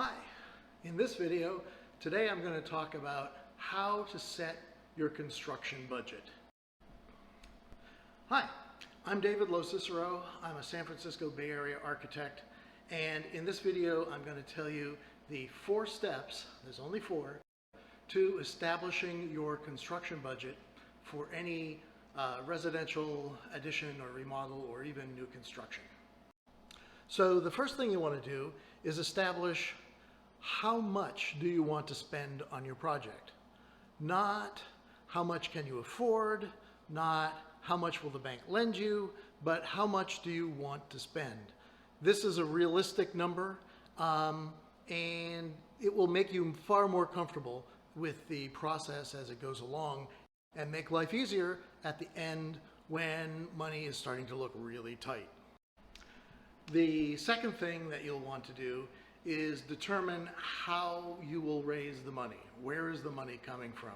Hi, in this video, today I'm going to talk about how to set your construction budget. Hi, I'm David Locicero. I'm a San Francisco Bay Area architect, and in this video I'm going to tell you the 4 steps, there's only 4, to establishing your construction budget for any residential addition or remodel or even new construction. So the first thing you want to do is establish how much do you want to spend on your project. Not how much can you afford, not how much will the bank lend you, but how much do you want to spend. This is a realistic number and it will make you far more comfortable with the process as it goes along and make life easier at the end when money is starting to look really tight. The second thing that you'll want to do is determine how you will raise the money. Where is the money coming from?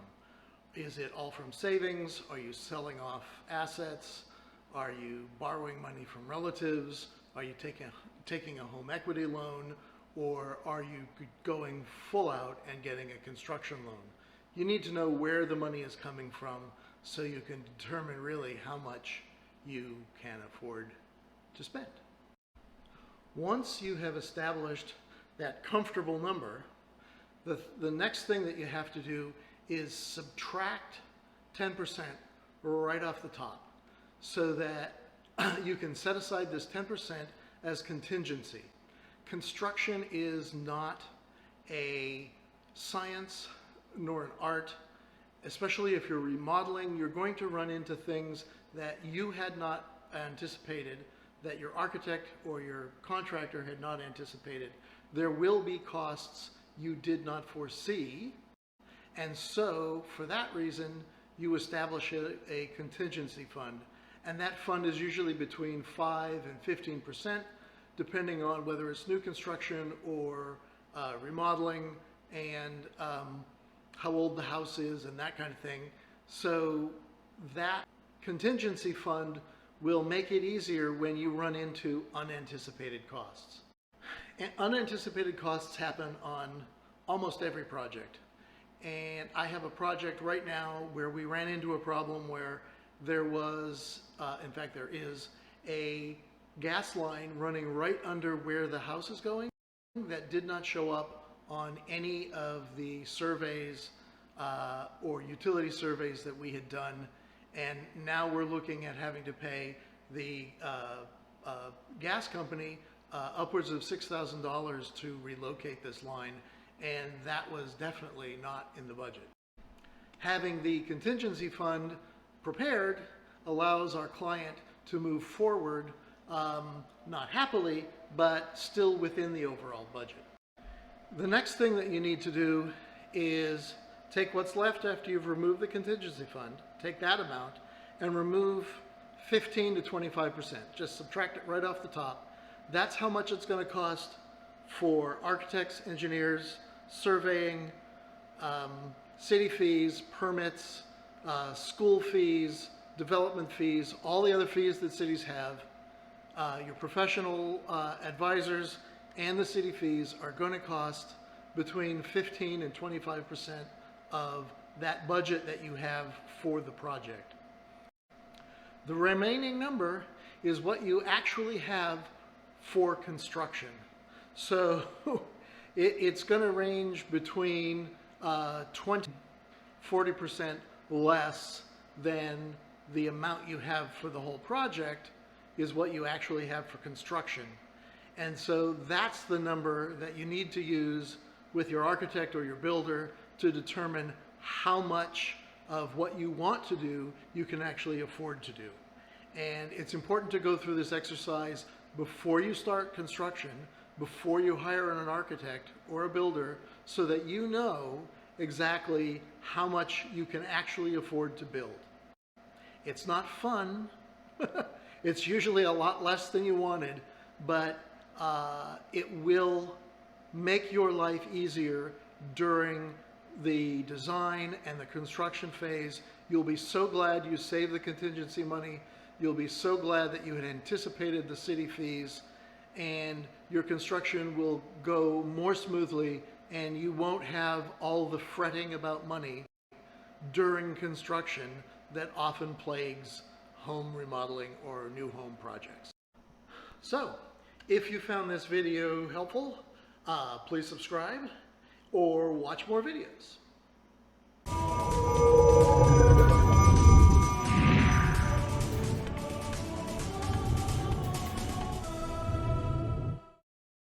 Is it all from savings? Are you selling off assets? Are you borrowing money from relatives? Are you taking a home equity loan? Or are you going full out and getting a construction loan? You need to know where the money is coming from so you can determine really how much you can afford to spend. Once you have established that comfortable number, the next thing that you have to do is subtract 10% right off the top so that you can set aside this 10% as contingency. Construction is not a science nor an art, especially if you're remodeling. You're going to run into things that you had not anticipated, that your architect or your contractor had not anticipated. There will be costs you did not foresee, and so for that reason you establish a contingency fund, and that fund is usually between 5 and 15% depending on whether it's new construction or remodeling and how old the house is and that kind of thing. So that contingency fund will make it easier when you run into unanticipated costs. And unanticipated costs happen on almost every project. And I have a project right now where we ran into a problem where there was, in fact there is, a gas line running right under where the house is going that did not show up on any of the surveys or utility surveys that we had done. And now we're looking at having to pay the gas company upwards of $6,000 to relocate this line, and that was definitely not in the budget. Having the contingency fund prepared allows our client to move forward, not happily, but still within the overall budget. The next thing that you need to do is take what's left after you've removed the contingency fund, take that amount, and remove 15 to 25%. Just subtract it right off the top. That's how much it's going to cost for architects, engineers, surveying, city fees, permits, school fees, development fees, all the other fees that cities have. Your professional advisors and the city fees are going to cost between 15 and 25% of that budget that you have for the project. The remaining number is what you actually have for construction. So it's going to range between 20 to 40% less than the amount you have for the whole project is what you actually have for construction. And so that's the number that you need to use with your architect or your builder to determine how much of what you want to do you can actually afford to do. And it's important to go through this exercise before you start construction, before you hire an architect or a builder, so that you know exactly how much you can actually afford to build. It's not fun. It's usually a lot less than you wanted, but it will make your life easier during the design and the construction phase. You'll be so glad you saved the contingency money. You'll be so glad that you had anticipated the city fees, and your construction will go more smoothly, and you won't have all the fretting about money during construction that often plagues home remodeling or new home projects. So, if you found this video helpful, please subscribe or watch more videos.